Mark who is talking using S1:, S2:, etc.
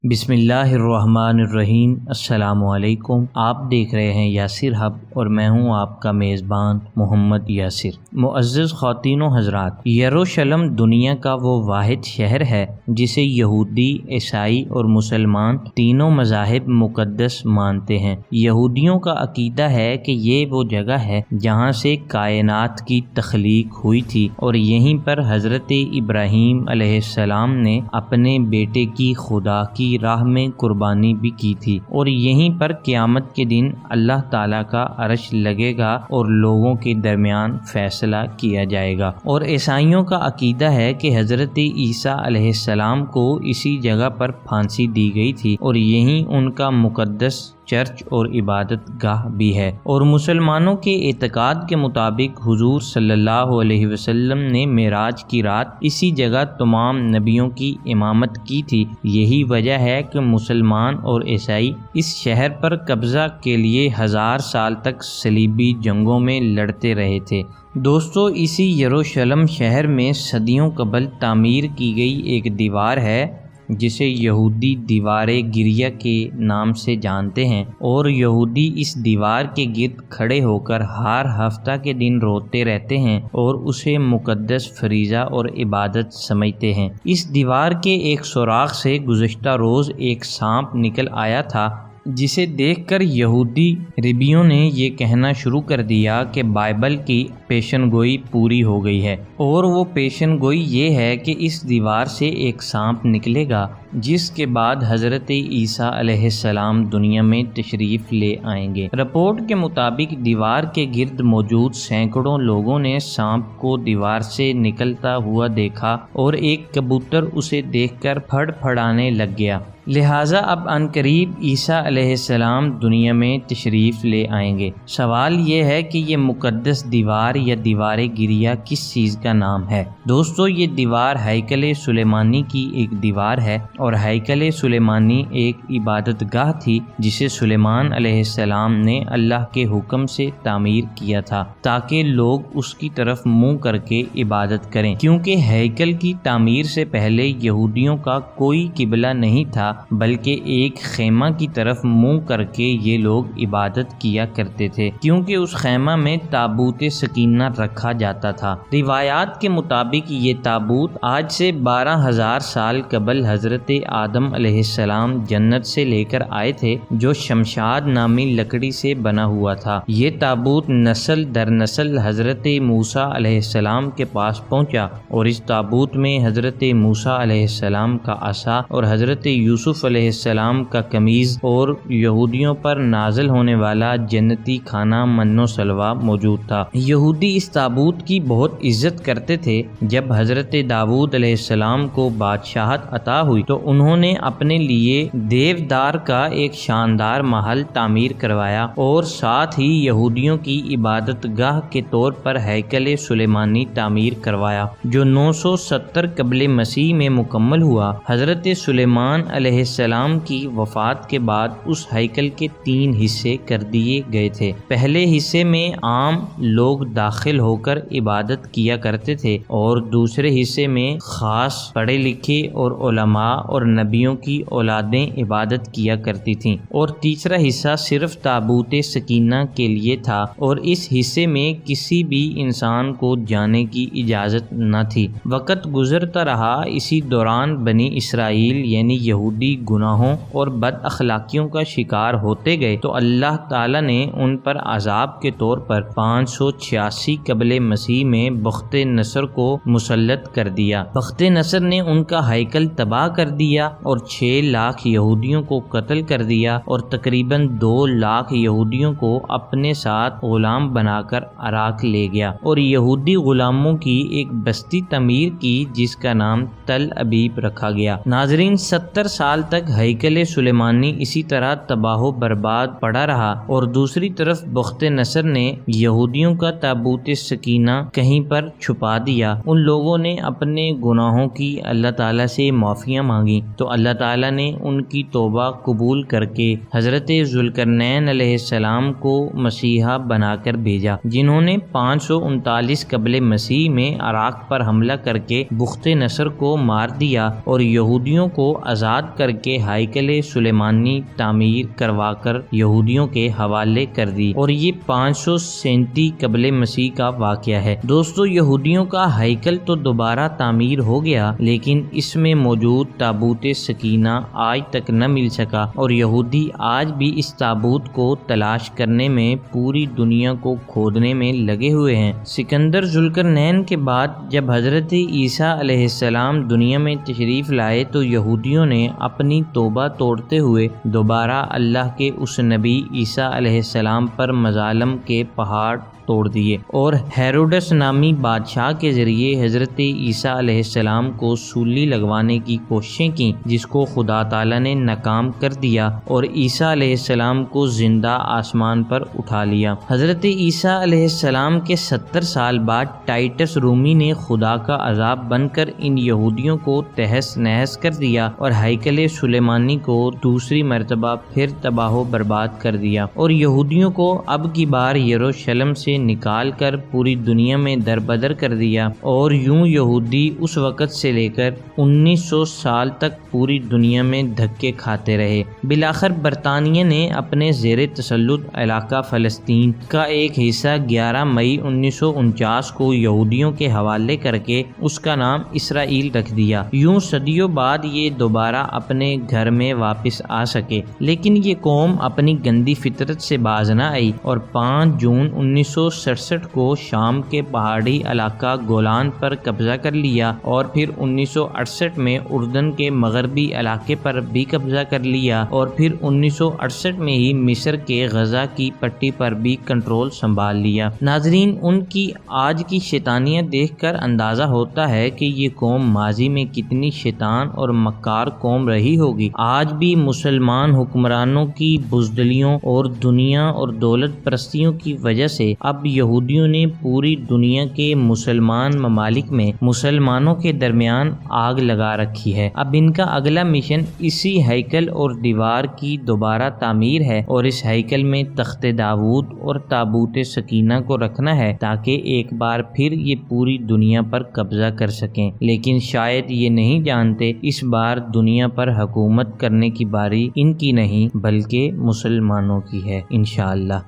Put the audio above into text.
S1: بسم اللہ الرحمن الرحیم۔ السلام علیکم۔ آپ دیکھ رہے ہیں یاسر ہب اور میں ہوں آپ کا میزبان محمد یاسر۔ معزز خواتین و حضرات، یروشلم دنیا کا وہ واحد شہر ہے جسے یہودی، عیسائی اور مسلمان تینوں مذاہب مقدس مانتے ہیں۔ یہودیوں کا عقیدہ ہے کہ یہ وہ جگہ ہے جہاں سے کائنات کی تخلیق ہوئی تھی اور یہیں پر حضرت ابراہیم علیہ السلام نے اپنے بیٹے کی خدا کی راہ میں قربانی بھی کی تھی، اور یہیں پر قیامت کے دن اللہ تعالیٰ کا عرش لگے گا اور لوگوں کے درمیان فیصلہ کیا جائے گا۔ اور عیسائیوں کا عقیدہ ہے کہ حضرت عیسیٰ علیہ السلام کو اسی جگہ پر پھانسی دی گئی تھی اور یہیں ان کا مقدس چرچ اور عبادت گاہ بھی ہے۔ اور مسلمانوں کے اعتقاد کے مطابق حضور صلی اللہ علیہ وسلم نے معراج کی رات اسی جگہ تمام نبیوں کی امامت کی تھی۔ یہی وجہ ہے کہ مسلمان اور عیسائی اس شہر پر قبضہ کے لیے 1000 سال تک صلیبی جنگوں میں لڑتے رہے تھے۔ دوستو، اسی یروشلم شہر میں صدیوں قبل تعمیر کی گئی ایک دیوار ہے جسے یہودی دیوار گریہ کے نام سے جانتے ہیں، اور یہودی اس دیوار کے گرد کھڑے ہو کر ہر ہفتہ کے دن روتے رہتے ہیں اور اسے مقدس فریضہ اور عبادت سمجھتے ہیں۔ اس دیوار کے ایک سوراخ سے گزشتہ روز ایک سانپ نکل آیا تھا، جسے دیکھ کر یہودی ربیوں نے یہ کہنا شروع کر دیا کہ بائبل کی پیشن گوئی پوری ہو گئی ہے، اور وہ پیشن گوئی یہ ہے کہ اس دیوار سے ایک سانپ نکلے گا جس کے بعد حضرت عیسیٰ علیہ السلام دنیا میں تشریف لے آئیں گے۔ رپورٹ کے مطابق دیوار کے گرد موجود سینکڑوں لوگوں نے سانپ کو دیوار سے نکلتا ہوا دیکھا اور ایک کبوتر اسے دیکھ کر پھڑ پھڑانے لگ گیا، لہٰذا اب عنقریب عیسیٰ علیہ السلام دنیا میں تشریف لے آئیں گے۔ سوال یہ ہے کہ یہ مقدس دیوار یا دیوار گریہ کس چیز کا نام ہے؟ دوستو، یہ دیوار ہیکل سلیمانی کی ایک دیوار ہے، اور ہیکل سلیمانی ایک عبادت گاہ تھی جسے سلیمان علیہ السلام نے اللہ کے حکم سے تعمیر کیا تھا تاکہ لوگ اس کی طرف منہ کر کے عبادت کریں، کیونکہ ہیکل کی تعمیر سے پہلے یہودیوں کا کوئی قبلہ نہیں تھا بلکہ ایک خیمہ کی طرف منہ کر کے یہ لوگ عبادت کیا کرتے تھے، کیونکہ اس خیمہ میں تابوت سکینہ رکھا جاتا تھا۔ روایات کے مطابق یہ تابوت آج سے 12,000 سال قبل حضرت آدم علیہ السلام جنت سے لے کر آئے تھے، جو شمشاد نامی لکڑی سے بنا ہوا تھا۔ یہ تابوت نسل در نسل حضرت موسیٰ علیہ السلام کے پاس پہنچا، اور اس تابوت میں حضرت موسیٰ علیہ السلام کا عصا اور حضرت یوسف علیہ السلام کا قمیض اور یہودیوں پر نازل ہونے والا جنتی کھانا من و سلوہ موجود تھا۔ یہودی اس تابوت کی بہت عزت کرتے تھے۔ جب حضرت داؤد علیہ السلام کو بادشاہت عطا ہوئی تو انہوں نے اپنے لیے دیودار کا ایک شاندار محل تعمیر کروایا، اور ساتھ ہی یہودیوں کی عبادت گاہ کے طور پر ہیکل سلیمانی تعمیر کروایا، جو 970 قبل مسیح میں مکمل ہوا۔ حضرت سلیمان علیہ السلام کی وفات کے بعد اس ہیکل کے 3 حصے کر دیے گئے تھے۔ پہلے حصے میں عام لوگ داخل ہو کر عبادت کیا کرتے تھے، اور دوسرے حصے میں خاص پڑھے لکھے اور علماء اور نبیوں کی اولادیں عبادت کیا کرتی تھیں، اور تیسرا حصہ صرف تابوت سکینہ کے لیے تھا، اور اس حصے میں کسی بھی انسان کو جانے کی اجازت نہ تھی۔ وقت گزرتا رہا، اسی دوران بنی اسرائیل یعنی یہودی گناہوں اور بد اخلاقیوں کا شکار ہوتے گئے، تو اللہ تعالیٰ نے ان پر عذاب کے طور پر 586 قبل مسیح میں بخت نصر کو مسلط کر دیا۔ بخت نصر نے ان کا ہیکل تباہ کر دیا اور 6 لاکھ یہودیوں کو قتل کر دیا، اور تقریباً 2 لاکھ یہودیوں کو اپنے ساتھ غلام بنا کر عراق لے گیا، اور یہودی غلاموں کی ایک بستی تعمیر کی جس کا نام تل ابیب رکھا گیا۔ ناظرین، 70 سال تک ہیکل سلیمانی اسی طرح تباہ و برباد پڑا رہا، اور دوسری طرف بخت نصر نے یہودیوں کا تابوت سکینہ کہیں پر چھپا دیا۔ ان لوگوں نے اپنے گناہوں کی اللہ تعالیٰ سے معافیاں مانگی مانگی تو اللہ تعالیٰ نے ان کی توبہ قبول کر کے حضرت ذوالقرنین علیہ السلام کو مسیحا بنا کر بھیجا، جنہوں نے 539 قبل مسیح میں عراق پر حملہ کر کے بخت نصر کو مار دیا اور یہودیوں کو آزاد کر کے ہیکل سلیمانی تعمیر کروا کر یہودیوں کے حوالے کر دی، اور یہ 537 قبل مسیح کا واقعہ ہے۔ دوستو، یہودیوں کا ہیکل تو دوبارہ تعمیر ہو گیا، لیکن اس میں موجود تابوت سکینہ آج تک نہ مل سکا، اور یہودی آج بھی اس تابوت کو تلاش کرنے میں پوری دنیا کو کھودنے میں لگے ہوئے ہیں۔ سکندر ذوالقرنین کے بعد جب حضرت عیسیٰ علیہ السلام دنیا میں تشریف لائے تو یہودیوں نے اپنی توبہ توڑتے ہوئے دوبارہ اللہ کے اس نبی عیسیٰ علیہ السلام پر مظالم کے پہاڑ توڑ دیے اور ہیروڈس نامی بادشاہ کے ذریعے حضرت عیسیٰ علیہ السلام کو سولی لگوانے کی کوششیں کی، جس کو خدا تعالیٰ نے ناکام کر دیا اور عیسیٰ علیہ السلام کو زندہ آسمان پر اٹھا لیا۔ حضرت عیسیٰ علیہ السلام کے 70 سال بعد ٹائٹس رومی نے خدا کا عذاب بن کر ان یہودیوں کو تہس نہس کر دیا اور ہیکل سلیمانی کو دوسری مرتبہ پھر تباہ و برباد کر دیا، اور یہودیوں کو اب کی بار یروشلم سے نکال کر پوری دنیا میں دربدر کر دیا، اور یوں یہودی اس وقت سے لے کر 1900 سال تک پوری دنیا میں دھکے کھاتے رہے۔ بالآخر برطانیہ نے اپنے زیر تسلط علاقہ فلسطین کا ایک حصہ 11 مئی 1949 کو یہودیوں کے حوالے کر کے اس کا نام اسرائیل رکھ دیا۔ یوں صدیوں بعد یہ دوبارہ اپنے گھر میں واپس آ سکے، لیکن یہ قوم اپنی گندی فطرت سے باز نہ آئی، اور 5 جون 1967 کو شام کے پہاڑی علاقہ گولان پر قبضہ کر لیا، اور پھر 1968 میں اردن کے مغربی علاقے پر بھی قبضہ کر لیا، اور پھر 1968 میں ہی مصر کے غزہ کی پٹی پر بھی کنٹرول سنبھال لیا۔ ناظرین، ان کی آج کی شیطانیاں دیکھ کر اندازہ ہوتا ہے کہ یہ قوم ماضی میں کتنی شیطان اور مکار قوم رہی ہوگی۔ آج بھی مسلمان حکمرانوں کی بزدلیوں اور دنیا اور دولت پرستیوں کی وجہ سے اب یہودیوں نے پوری دنیا کے مسلمان ممالک میں مسلمانوں کے درمیان آگ لگا رکھی ہے۔ اب ان کا اگلا مشن اسی ہیکل اور دیوار کی دوبارہ تعمیر ہے، اور اس ہیکل میں تخت داؤد اور تابوت سکینہ کو رکھنا ہے تاکہ ایک بار پھر یہ پوری دنیا پر قبضہ کر سکیں، لیکن شاید یہ نہیں جانتے اس بار دنیا پر حکومت کرنے کی باری ان کی نہیں بلکہ مسلمانوں کی ہے، انشاءاللہ۔